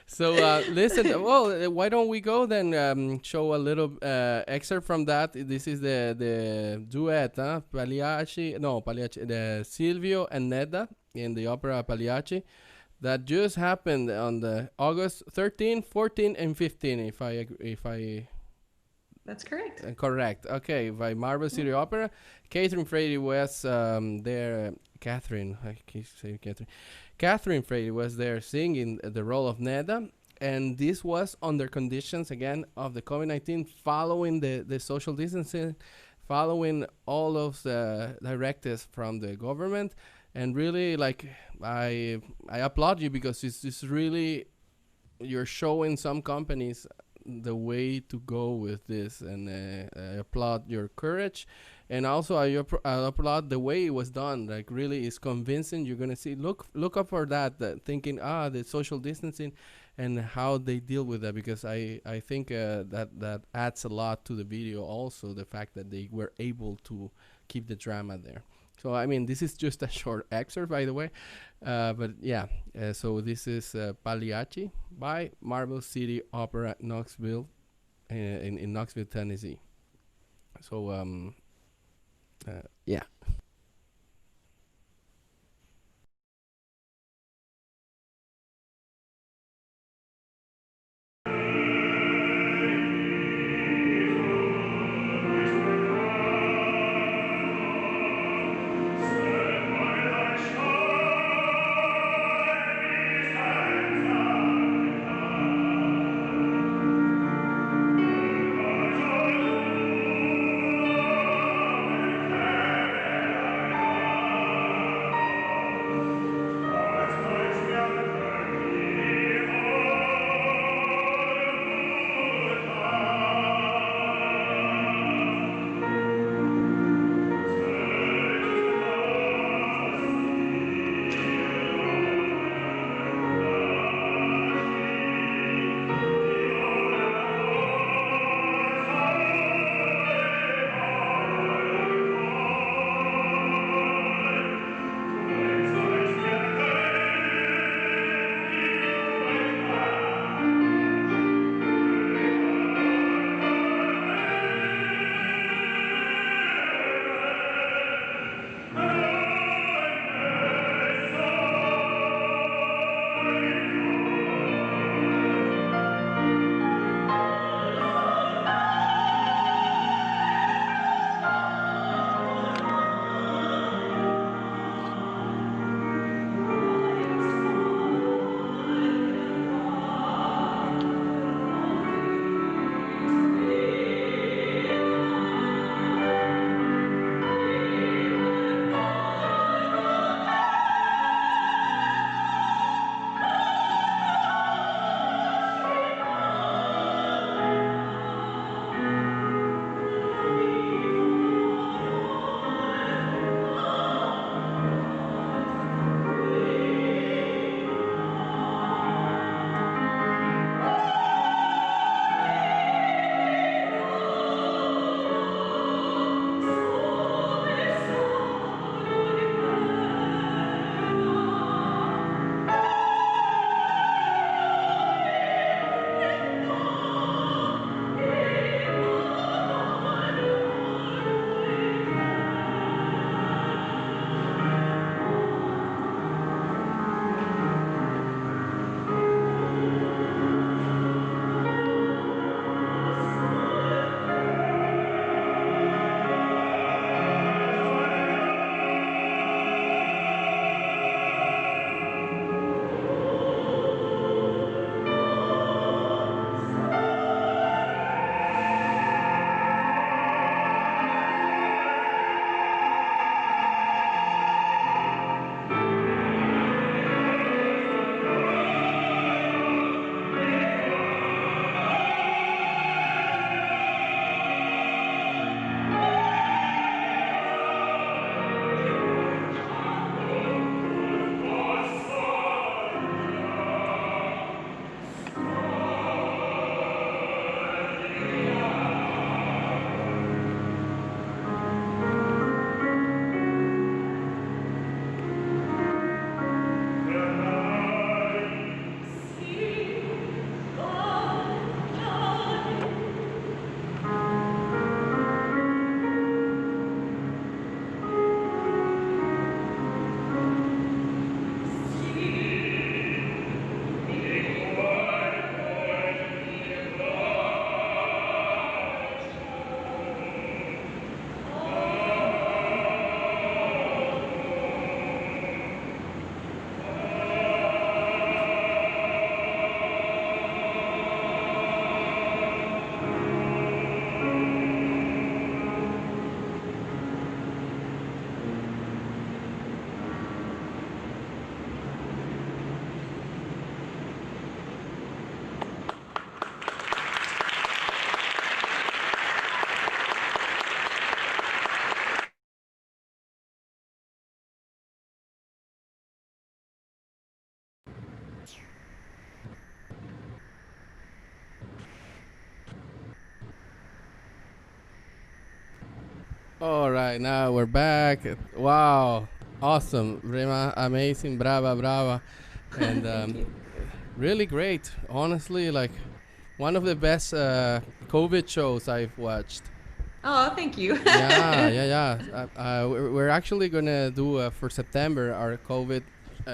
So listen, well, why don't we go then show a little excerpt from that? This is the duet, Pagliacci, the Silvio and Nedda in the opera Pagliacci that just happened on the August 13, 14, and 15, if I That's correct. correct. Okay, by Marble City Opera. Kathryn Frady was there. Catherine, I keep saying Catherine. Kathryn Frady was there singing the role of Nedda, and this was under conditions again of the COVID-19, following the social distancing, following all of the directives from the government, and really like I applaud you because it's really you're showing some companies the way to go with this, and I applaud your courage, and also I applaud the way it was done. Like really, is convincing. You're gonna see. Look up for that. Thinking the social distancing, and how they deal with that, because I think that adds a lot to the video. Also, the fact that they were able to keep the drama there. So I mean, this is just a short excerpt, by the way, but yeah. So this is Pagliacci by Marble City Opera, Knoxville, in Knoxville, Tennessee. So yeah. All right, now we're back. Wow, awesome, Rema, amazing, brava, brava, and Thank you. really great. Honestly, like one of the best COVID shows I've watched. Oh, thank you. Yeah, yeah, yeah. We're actually gonna do for September our COVID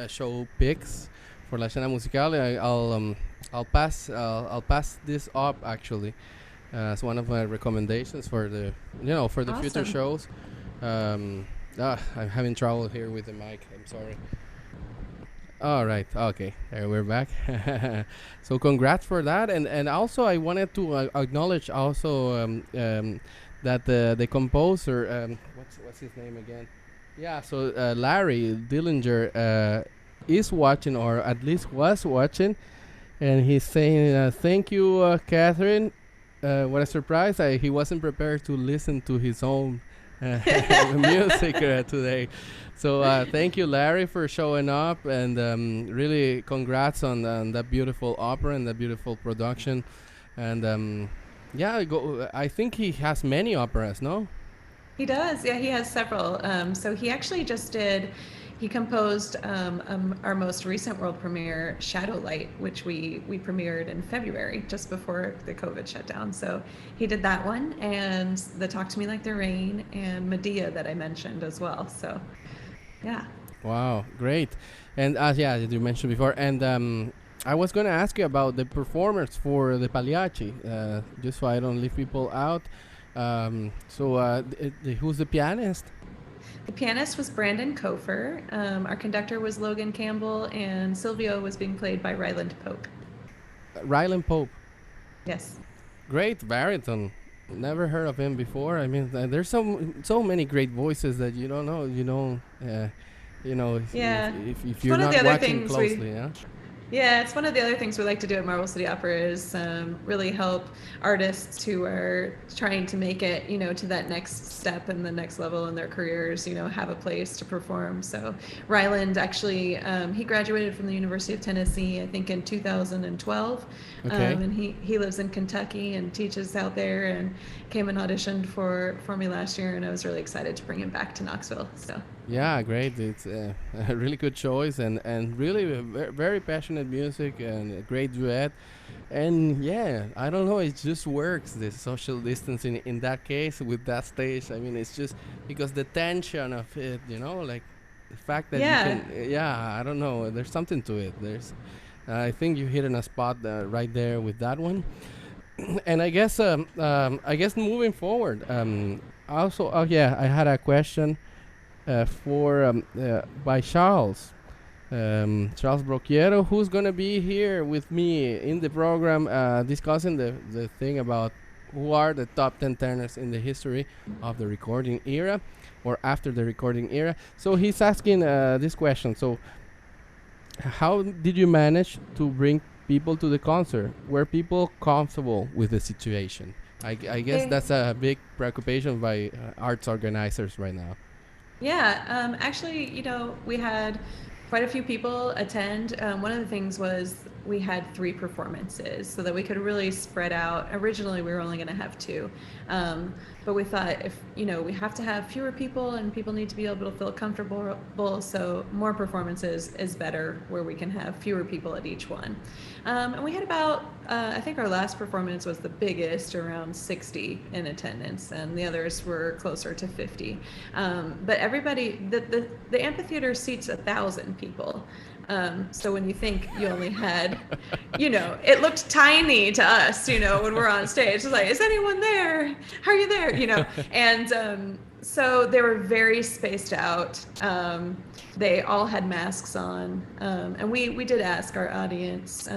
show picks for La Scena Musicale. I'll pass this up actually as one of my recommendations for the for the future Awesome. shows. Um, I'm having trouble here with the mic. I'm sorry. All right. Okay. There we're back. So congrats for that, and also I wanted to acknowledge also that the composer what's his name again? Yeah. So Larry Dellinger is watching, or at least was watching, and he's saying thank you, Catherine. What a surprise! He wasn't prepared to listen to his own music today. So thank you, Larry, for showing up, and really congrats on that beautiful opera and that beautiful production. And yeah, I think he has many operas, no? He does. Yeah, he has several. So he actually just did. He composed our most recent world premiere, Shadowlight, which we premiered in February, just before the COVID shutdown. So he did that one, and the Talk to Me Like the Rain, and Medea that I mentioned as well. So, yeah. Wow, great. And yeah, as you mentioned before, and I was going to ask you about the performers for the Pagliacci, just so I don't leave people out. Who's the pianist? The pianist was Brandon Kofer. Our conductor was Logan Campbell, and Silvio was being played by Ryland Pope. Ryland Pope. Yes. Great baritone. Never heard of him before. I mean, there's so many great voices that you don't know. Yeah. If you're not watching closely, yeah. Yeah, it's one of the other things we like to do at Marble City Opera is really help artists who are trying to make it, to that next step and the next level in their careers, have a place to perform. So Ryland actually, he graduated from the University of Tennessee, I think in 2012. Okay. And he lives in Kentucky and teaches out there, and came and auditioned for me last year, and I was really excited to bring him back to Knoxville. So. Yeah, great. It's a really good choice, and really very passionate music, and a great duet. And yeah, I don't know, it just works, the social distancing in that case with that stage. I mean, it's just because the tension of it, like the fact that Yeah. you can, I don't know, there's something to it. I think you hit in a spot right there with that one. And I guess moving forward, also, oh yeah, I had a question by Charles. Charles Broquiero, who's gonna be here with me in the program discussing the thing about who are the top 10 tenors in the history of the recording era or after the recording era. So he's asking this question. So how did you manage to bring people to the concert? Were people comfortable with the situation? I guess that's a big preoccupation by arts organizers right now. Yeah, actually, we had quite a few people attend. One of the things was we had 3 performances so that we could really spread out. Originally, we were only going to have 2. But we thought if, we have to have fewer people and people need to be able to feel comfortable, so more performances is better where we can have fewer people at each one. And we had about, I think our last performance was the biggest, around 60 in attendance, and the others were closer to 50. But everybody, the amphitheater seats 1,000 people. So when you think you only had, it looked tiny to us, when we're on stage. It's like, is anyone there? How are you there? And so they were very spaced out. They all had masks on. And we did ask our audience,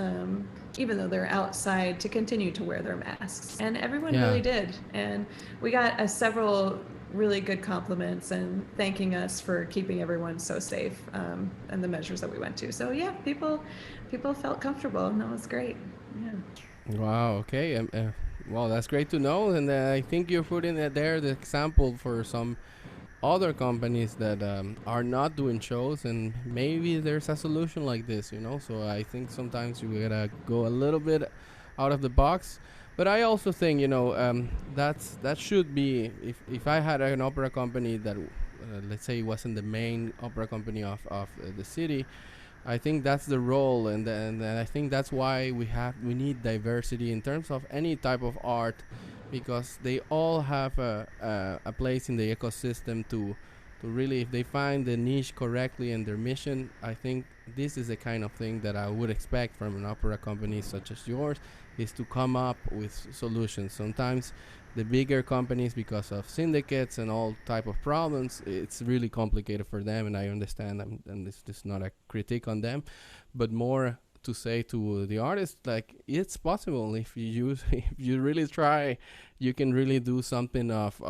even though they're outside, to continue to wear their masks. And everyone really did. And we got several really good compliments and thanking us for keeping everyone so safe, and the measures that we went to. So yeah, people felt comfortable, and that was great. Yeah. Wow. Okay. Well, that's great to know, and I think you're putting there the example for some other companies that are not doing shows, and maybe there's a solution like this. So I think sometimes you gotta go a little bit out of the box. But I also think, that should be, if I had an opera company that, let's say, wasn't the main opera company of the city. I think that's the role, and I think that's why we need diversity in terms of any type of art, because they all have a place in the ecosystem to really, if they find the niche correctly and their mission. I think this is the kind of thing that I would expect from an opera company such as yours, is to come up with solutions. Sometimes the bigger companies, because of syndicates and all type of problems, it's really complicated for them, and I understand them, and this is not a critique on them, but more to say to the artist, like, it's possible. If you use if you really try, you can really do something of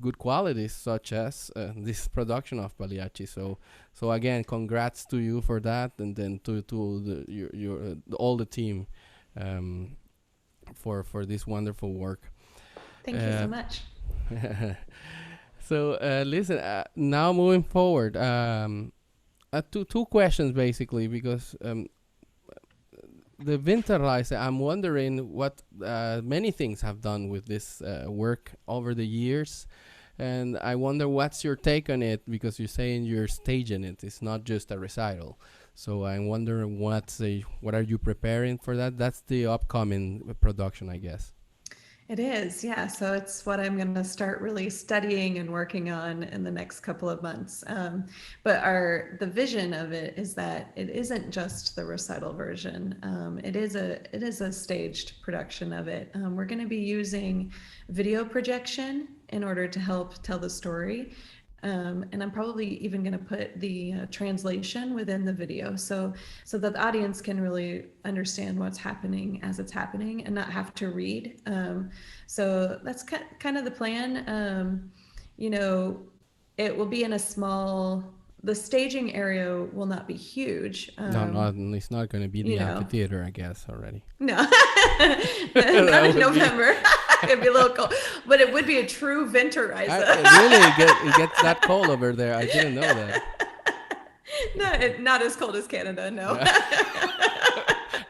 good quality, such as this production of Pagliacci. So again, congrats to you for that, and then to your all the team, for this wonderful work. Thank you so much. So listen, now moving forward, two questions basically, because the Winterreise, I'm wondering what many things have done with this work over the years, and I wonder what's your take on it, because you're saying you're staging it. It's not just a recital. So I'm wondering what are you preparing for that? That's the upcoming production, I guess. It is, yeah. So it's what I'm going to start really studying and working on in the next couple of months. But the vision of it is that it isn't just the recital version. It is a staged production of it. We're going to be using video projection in order to help tell the story. And I'm probably even going to put the translation within the video, so that the audience can really understand what's happening as it's happening and not have to read. So that's kind of the plan. It will be in a small. The staging area will not be huge. It's not going to be the amphitheater, I guess, already. No, not in November. It'd be a little cold, but it would be a true Winterreise. It gets that cold over there. I didn't know that. No, not as cold as Canada, no.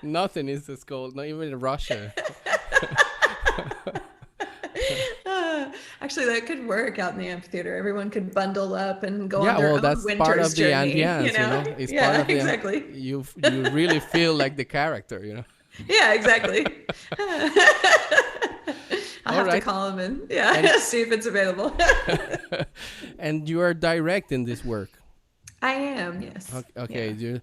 Nothing is as cold, not even in Russia. Actually, that could work out in the amphitheater. Everyone could bundle up and go on their own that's winter's part of journey, the ambience, It's part of exactly. You really feel like the character, Yeah, exactly. I'll have to call him and see if it's available. And you are directing this work. I am, yes. Okay. Yeah.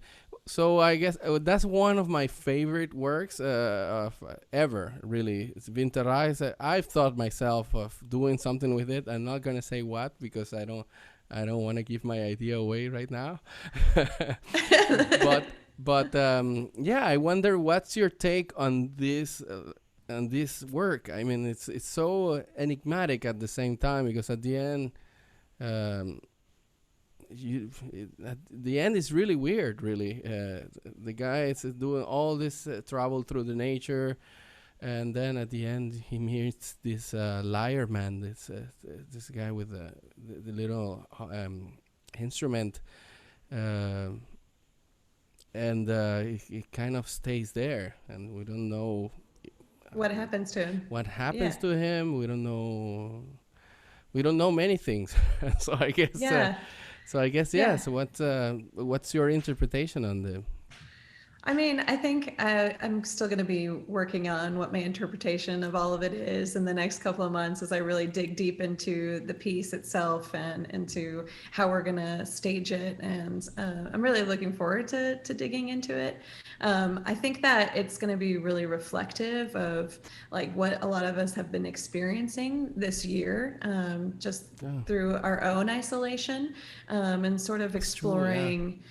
So I guess that's one of my favorite works of ever, really. It's Winterreise. I've thought myself of doing something with it. I'm not going to say what, because I don't want to give my idea away right now. But I wonder what's your take on this work. I mean, it's so enigmatic at the same time, because at the end, the end is really weird. Really, the guy is doing all this travel through the nature, and then at the end he meets this lyre man. This guy with the little instrument. And it kind of stays there, and we don't know what happens to him. What happens to him? We don't know. We don't know many things. So I guess. So what's your interpretation on the? I mean, I think I'm still going to be working on what my interpretation of all of it is in the next couple of months, as I really dig deep into the piece itself and into how we're going to stage it. And I'm really looking forward to digging into it. I think that it's going to be really reflective of like what a lot of us have been experiencing this year, through our own isolation, and sort of exploring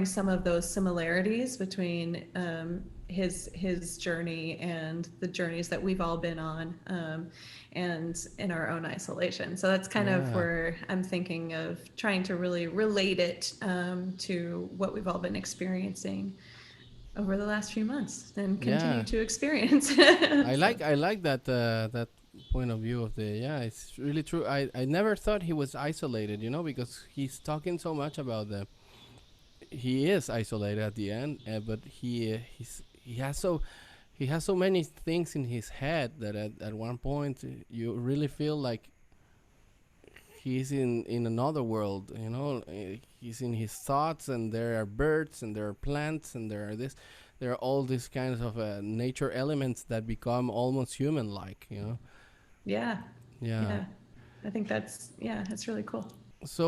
some of those similarities between his journey and the journeys that we've all been on, and in our own isolation. So that's kind of where I'm thinking of trying to really relate it to what we've all been experiencing over the last few months and continue to experience. I like that point of view of it's really true. I never thought he was isolated, because he's talking so much about he is isolated at the end, but he he has so many things in his head that at one point you really feel like he's in another world, you know. He's in his thoughts, and there are birds and there are plants and there are all these kinds of nature elements that become almost human like, you know. Yeah. Yeah. Yeah. I think that's really cool. So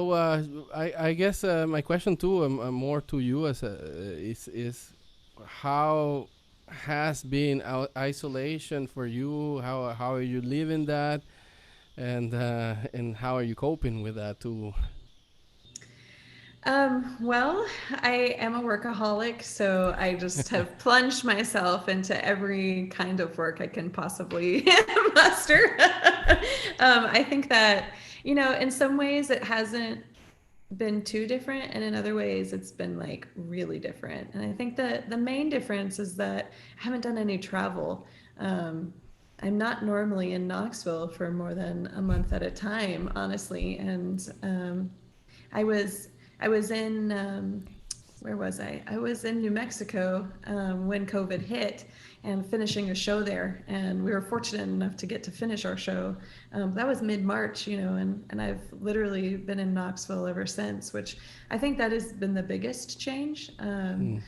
I guess my question too, more to you as is how has been isolation for you? How are you living that, and how are you coping with that too? Well, I am a workaholic, so I just have plunged myself into every kind of work I can possibly muster. I think that, in some ways it hasn't been too different, and in other ways it's been like really different. And I think that the main difference is that I haven't done any travel. I'm not normally in Knoxville for more than a month at a time, honestly. And I was in where was I? I was in New Mexico when COVID hit, and finishing a show there. And we were fortunate enough to get to finish our show. That was mid-March, and I've literally been in Knoxville ever since, which I think that has been the biggest change. And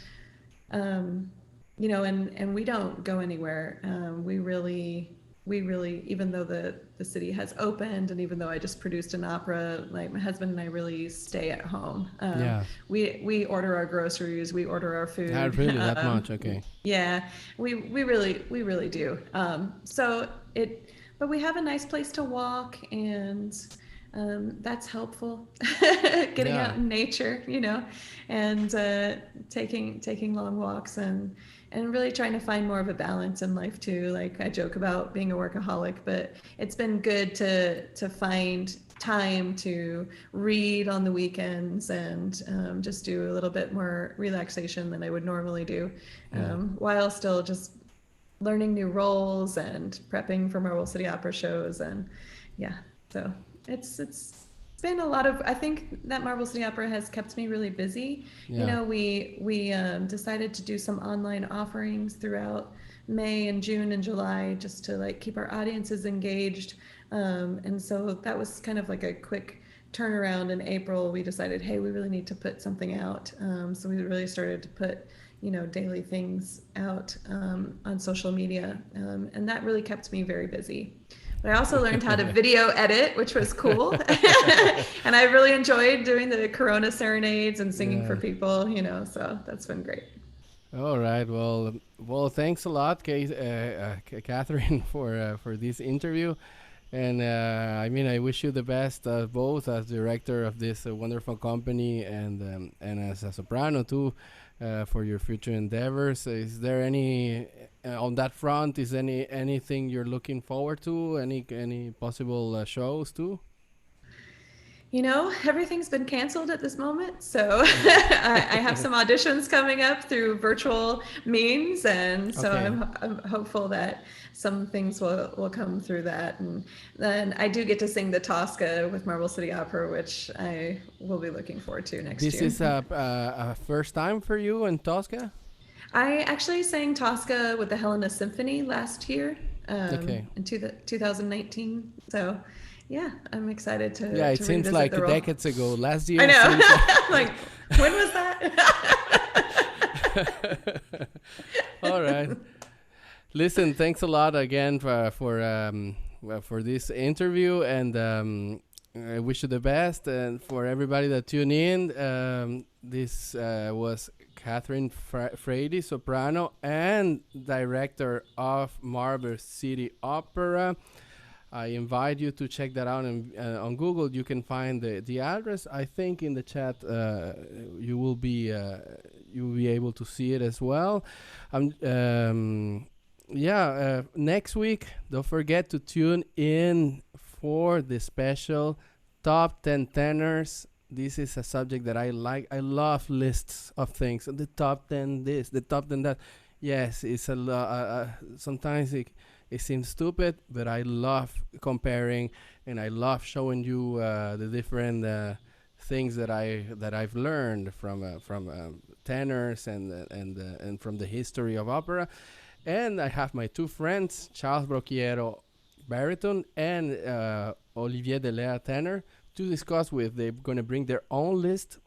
we don't go anywhere. We really, even though the city has opened, and even though I just produced an opera, like my husband and I really stay at home. Yeah. We order our groceries, we order our food. Not really that much, okay. Yeah, we really do. But we have a nice place to walk, and that's helpful. Getting out in nature, and taking long walks, and really trying to find more of a balance in life too. Like I joke about being a workaholic, but it's been good to find time to read on the weekends, and just do a little bit more relaxation than I would normally do, while still just learning new roles and prepping for Marble City Opera shows. And so it's been a lot of, I think that Marble City Opera has kept me really busy. We decided to do some online offerings throughout May and June and July, just to like keep our audiences engaged. And so that was kind of like a quick turnaround. In April, we decided, hey, we really need to put something out. So we really started to put daily things out on social media, and that really kept me very busy. But I also learned how to video edit, which was cool. And I really enjoyed doing the Corona serenades and singing for people, so that's been great. All right. Well, thanks a lot, Kathryn, for this interview. And I wish you the best, both as director of this wonderful company and as a soprano too, for your future endeavors. Is there any on that front? Is anything you're looking forward to? Any possible shows too? Everything's been canceled at this moment, so I have some auditions coming up through virtual means, and so I'm hopeful that some things will come through that. And then I do get to sing the Tosca with Marble City Opera, which I will be looking forward to next year. This is a first time for you in Tosca? I actually sang Tosca with the Helena Symphony last year, in 2019, so yeah, I'm excited to. Yeah, it seems like decades ago. Last year. I know. Like, when was that? All right. Listen, thanks a lot again for this interview, and I wish you the best. And for everybody that tuned in, this was Kathryn Frady, soprano and director of Marble City Opera. I invite you to check that out on Google. You can find the address. I think in the chat you will be able to see it as well. Next week, don't forget to tune in for the special Top 10 Tenors. This is a subject that I like. I love lists of things. The top 10 this, the top 10 that. Yes, it's sometimes it seems stupid, but I love comparing, and I love showing you the different things that I've learned from tenors and from the history of opera. And I have my two friends, Charles Broquiero, baritone, and Olivier Dellinger, tenor, to discuss with. They're going to bring their own list.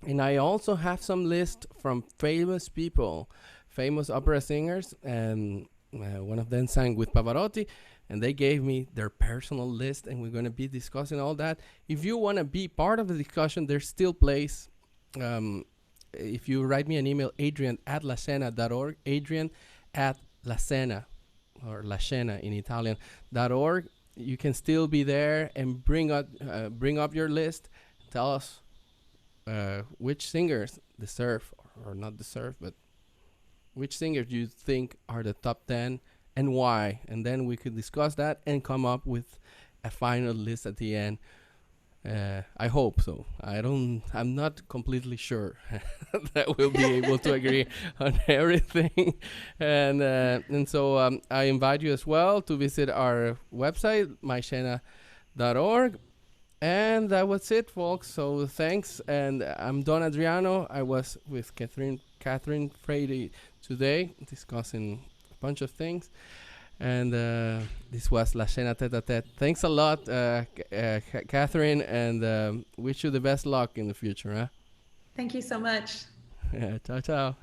And I also have some list from famous people, famous opera singers, and one of them sang with Pavarotti, and they gave me their personal list, and we're going to be discussing all that. If you want to be part of the discussion, there's still place. If you write me an email, adrian@lascena.org, adrian@lascena, or lascena in Italian.org, you can still be there and bring up your list. Tell us which singers deserve, or not deserve, but which singers you think are the top 10 and why. And then we could discuss that and come up with a final list at the end. I hope so. I'm not completely sure that we'll be able to agree on everything. And so I invite you as well to visit our website, myscena.org. And that was it, folks. So thanks. And I'm Don Adriano. I was with Kathryn Frady today, discussing a bunch of things. And this was La Scena tête. Thanks a lot, Kathryn, and wish you the best luck in the future. Huh? Thank you so much. Ciao, ciao.